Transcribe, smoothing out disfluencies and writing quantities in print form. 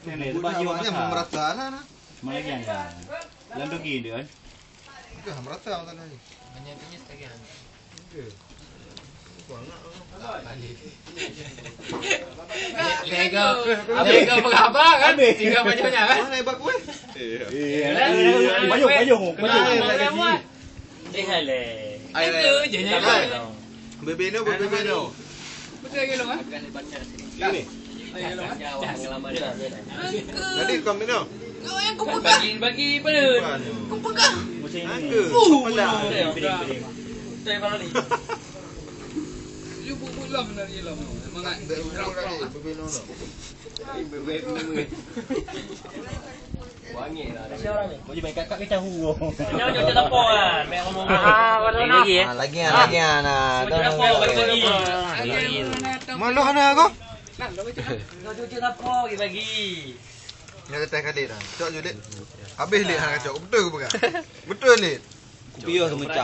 Nenek bao nhiêu Banyak merata lah. Mana yang kan? Lan pergi dia. Itu merata kan ni. Banyak punya sekian. Lega berapa kan? Tiga macamnya kan? Mana hebat gue? Payung. Itu jadinya. Bebeno. Betul ke lo kan? Ini. Tadi kau minum. Kau yang kau pegang. Bagi pada. Kau pegang. Musim Pegang. Saya kalau ni. Lu bulan benar je lah. Semangat. Bebeno lah. Wangi lah. Boleh main kakak ke tahu. Jangan jauh tapau kan. Main ngomong. Lagi ya. Lagi nah. Lagi. Malu anak aku. Kau cuci tapau bagi. Ni ada teh kali dah. Cok julit. Habis lit hang cok. Betul ke bukan? Betul lit. Kopi semacam.